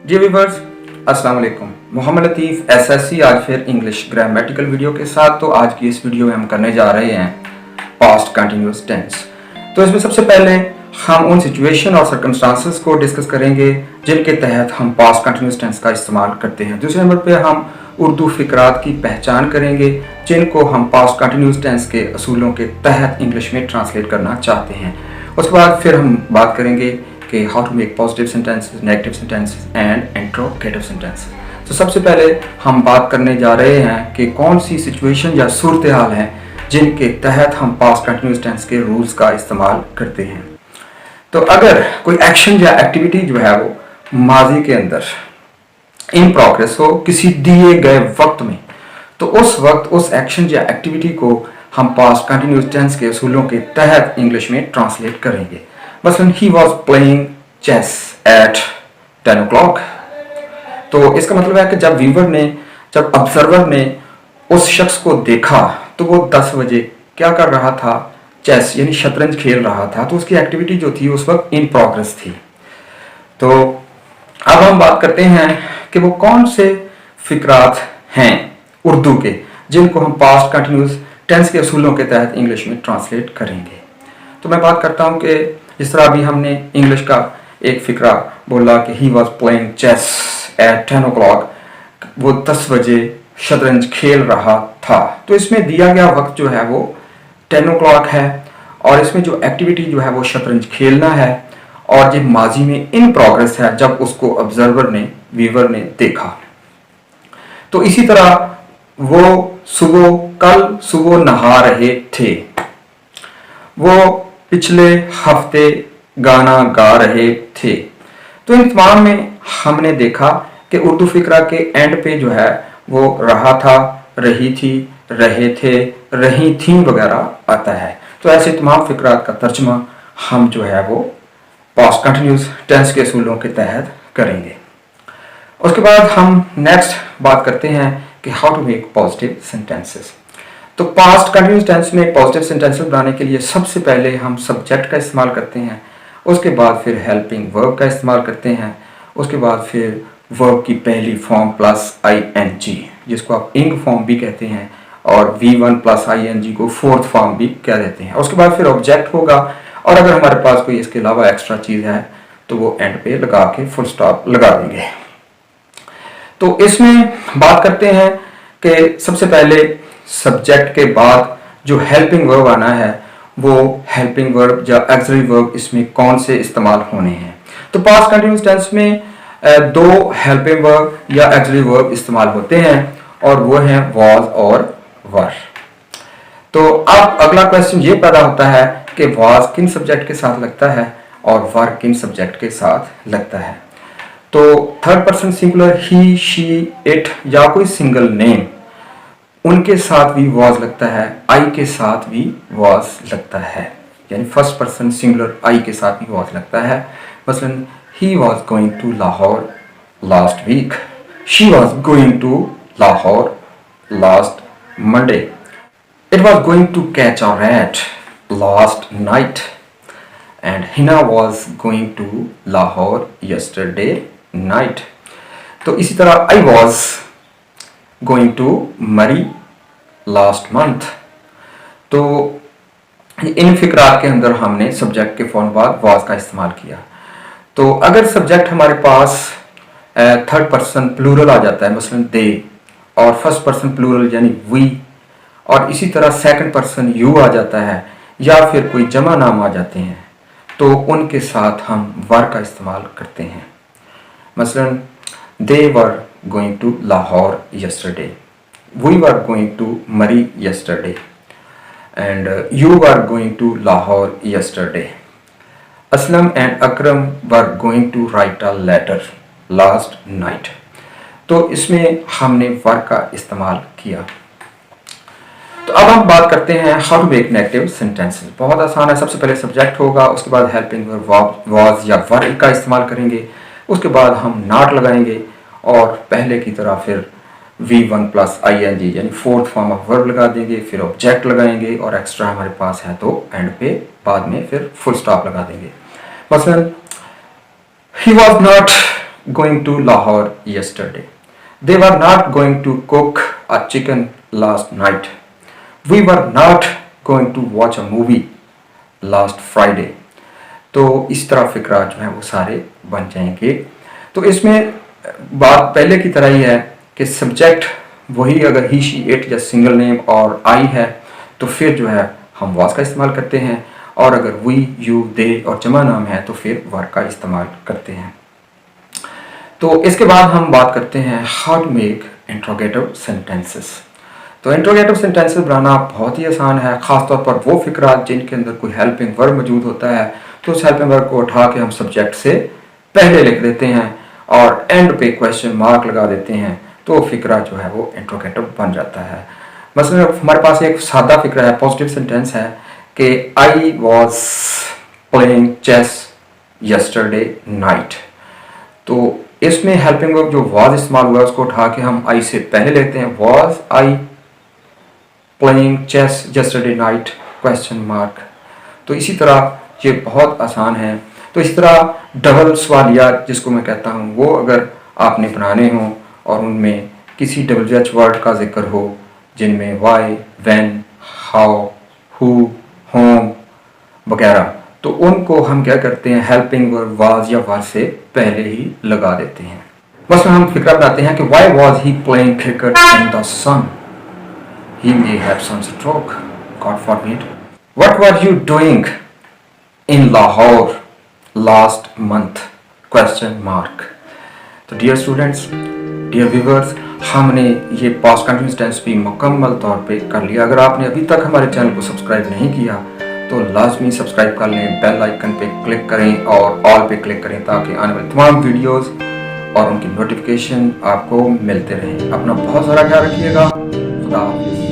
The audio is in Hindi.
जी व्यूअर्स, अस्सलाम वालेकुम। मोहम्मद लतीफ़ एसएससी आज फिर इंग्लिश ग्रामेटिकल वीडियो के साथ। तो आज की इस वीडियो में हम करने जा रहे हैं पास्ट कंटिन्यूअस टेंस। तो इसमें सबसे पहले हम उन सिचुएशन और सर्कमस्टांसेस को डिस्कस करेंगे जिनके तहत हम पास्ट कंटिन्यूअस टेंस का इस्तेमाल करते हैं। दूसरे नंबर पे हम उर्दू फ़िक्रात की पहचान करेंगे जिनको हम पास्ट कंटिन्यूअस टेंस के असूलों के तहत इंग्लिश में ट्रांसलेट करना चाहते हैं। उसके बाद फिर हम बात करेंगे कि how to make positive sentences, negative sentences and interrogative sentences. तो सबसे पहले हम बात करने जा रहे हैं कि कौन सी सिचुएशन या सूरत हाल है जिनके तहत हम पास्ट कंटिन्यूअस टेंस के रूल्स का इस्तेमाल करते हैं। तो अगर कोई एक्शन या एक्टिविटी जो है वो माजी के अंदर इन प्रोग्रेस हो किसी दिए गए वक्त में, तो उस वक्त उस एक्शन या एक्टिविटी को हम पास्ट कंटिन्यूअस टेंस के असूलों के तहत इंग्लिश में ट्रांसलेट करेंगे। मसलन he was playing chess at 10 o'clock। तो इसका मतलब है कि जब ऑब्जर्वर ने उस शख्स को देखा तो वो 10 बजे क्या कर रहा था, चेस यानी शतरंज खेल रहा था। तो उसकी एक्टिविटी जो थी उस वक्त इन प्रोग्रेस थी। तो अब हम बात करते हैं कि वो कौन से फिक्रात हैं उर्दू के जिनको हम पास्ट कंटिन्यूअस टेंस के असूलों के तहत इंग्लिश में ट्रांसलेट करेंगे। तो मैं बात करता हूं कि जिस तरह अभी हमने इंग्लिश का एक फिक्रा बोला कि he was playing chess at 10 o'clock, वो 10 बजे शतरंज खेल रहा था। तो इसमें दिया गया वक्त जो है वो 10 o'clock है और इसमें जो एक्टिविटी जो है वो शतरंज खेलना है और जो माजी में इन प्रोग्रेस है जब उसको वीवर ने देखा। तो इसी तरह वो कल सुबह नहा रहे थे, वो पिछले हफ्ते गाना गा रहे थे। तो इन तमाम में हमने देखा कि उर्दू फिक्रा के एंड पे जो है वो रहा था, रही थी, रहे थे, रही थी वगैरह आता है। तो ऐसे तमाम फिक्रात का तर्जमा हम जो है वो पास्ट कंटिन्यूअस टेंस के असूलों के तहत करेंगे। उसके बाद हम नेक्स्ट बात करते हैं कि how to make positive sentences. तो पास्ट कंटिन्यूअस टेंस में पॉजिटिव सेंटेंसेस बनाने के लिए सबसे पहले हम सब्जेक्ट का इस्तेमाल करते हैं, उसके बाद फिर हेल्पिंग वर्ब का इस्तेमाल करते हैं, उसके बाद फिर वर्ब की पहली फॉर्म प्लस ing जिसको आप इंग फॉर्म भी कहते हैं और V1 प्लस ing को फोर्थ फॉर्म भी कह देते हैं। उसके बाद फिर ऑब्जेक्ट होगा और अगर हमारे पास कोई इसके अलावा एक्स्ट्रा चीज़ है तो वो एंड पे लगा के फुल स्टॉप लगा देंगे। तो इसमें बात करते हैं कि सबसे पहले सब्जेक्ट के बाद जो हेल्पिंग वर्ब आना है वो हेल्पिंग वर्ब या ऑक्सिलरी वर्ब इसमें कौन से इस्तेमाल होने हैं। तो पास्ट कंटिन्यूअस टेंस में दो हेल्पिंग वर्ब या ऑक्सिलरी वर्ब इस्तेमाल होते हैं और वो हैं वाज और वर। तो अब अगला क्वेश्चन ये पैदा होता है कि वाज किन सब्जेक्ट के साथ लगता है और वर किन सब्जेक्ट के साथ लगता है। तो third person singular he, she, it या कोई सिंगल नेम उनके साथ भी वॉज लगता है, आई के साथ भी वॉज लगता है, यानी फर्स्ट पर्सन सिंगुलर आई के साथ भी वॉज लगता है। मसलन he was going to Lahore last week, she was going to Lahore last Monday, it was going to catch a rat last night and Hina was going to Lahore yesterday night. तो इसी तरह I was going to Murree last month. तो इन फिक्रात के अंदर हमने सब्जेक्ट के फौरन बाद वाज का इस्तेमाल किया। तो अगर सब्जेक्ट हमारे पास थर्ड पर्सन प्लूरल आ जाता है, मसलन दे, और फर्स्ट पर्सन प्लूरल यानी वी, और इसी तरह सेकंड पर्सन यू आ जाता है या फिर कोई जमा नाम आ जाते हैं, तो उनके साथ हम वर का इस्तेमाल करते हैं। मसलन दे वर going to Lahore yesterday, we were going to Murray yesterday, and you were going to Lahore yesterday. Aslam and Akram were going to write a letter last night. तो इसमें हमने वर का इस्तेमाल किया। तो अब हम बात करते हैं how to make negative sentences. बहुत आसान है, सबसे पहले सब्जेक्ट होगा, उसके बाद हेल्पिंग वर्ब वाज या वर का इस्तेमाल करेंगे, उसके बाद हम नॉट लगाएंगे और पहले की तरह फिर V1 प्लस ing यानी फोर्थ फॉर्म ऑफ वर्ब लगा देंगे, फिर ऑब्जेक्ट लगाएंगे और एक्स्ट्रा हमारे पास है तो एंड पे बाद में फिर फुल स्टॉप लगा देंगे। मसलन he was not going to Lahore yesterday. They were not going to cook a chicken last night. We were not going to watch a movie last Friday. तो इस तरह फिक्रा जो है वो सारे बन जाएंगे। तो इसमें बात पहले की तरह ही है कि सब्जेक्ट वही, अगर ही शी इट या सिंगल नेम और आई है तो फिर जो है हम वाज का इस्तेमाल करते हैं, और अगर वी, यू, दे और जमा नाम है तो फिर वर का इस्तेमाल करते हैं। तो इसके बाद हम बात करते हैं how to make interrogative sentences. तो इंट्रोगेटिव सेंटेंसेस बनाना बहुत ही आसान है, ख़ासतौर पर वो फिक्रा जिनके अंदर कोई हेल्पिंग वर्ब मौजूद होता है। तो उस हेल्पिंग वर्ब को उठा के हम सब्जेक्ट से पहले लिख देते हैं और एंड पे क्वेश्चन मार्क लगा देते हैं, तो फिक्रा जो है वो इंट्रोगेटिव बन जाता है। मसलन हमारे पास एक सादा फिक्रा है, पॉजिटिव सेंटेंस है कि I was playing chess yesterday night. तो इसमें हेल्पिंग वर्ब जो वॉज इस्तेमाल हुआ है उसको उठा के हम आई से पहले लेते हैं, was I playing chess yesterday night question mark. तो इसी तरह ये बहुत आसान है। तो इस तरह डबल सवालिया जिसको मैं कहता हूँ वो अगर आपने बनाने हों और उनमें किसी WH वर्ड का जिक्र हो जिनमें why, when, how, who, whom वगैरह, तो उनको हम क्या करते हैं हेल्पिंग वर्ब वाज या वर से पहले ही लगा देते हैं। बस हम फिक्रा बनाते हैं कि why was he playing cricket in the sun, he may have sunstroke, God forbid. What were you doing in Lahore last month question mark. तो डियर स्टूडेंट्स, डियर व्यूअर्स, हमने ये पास्ट कंटिन्यूअस टेंस भी मुकम्मल तौर पे कर लिया। अगर आपने अभी तक हमारे चैनल को सब्सक्राइब नहीं किया तो लाजमी सब्सक्राइब कर लें, बेल आइकन पे क्लिक करें और ऑल पे क्लिक करें ताकि आने वाले तमाम वीडियोस और उनकी नोटिफिकेशन आपको मिलते रहें। अपना बहुत सारा ख्याल रखिएगा। खुदा हाफिज़।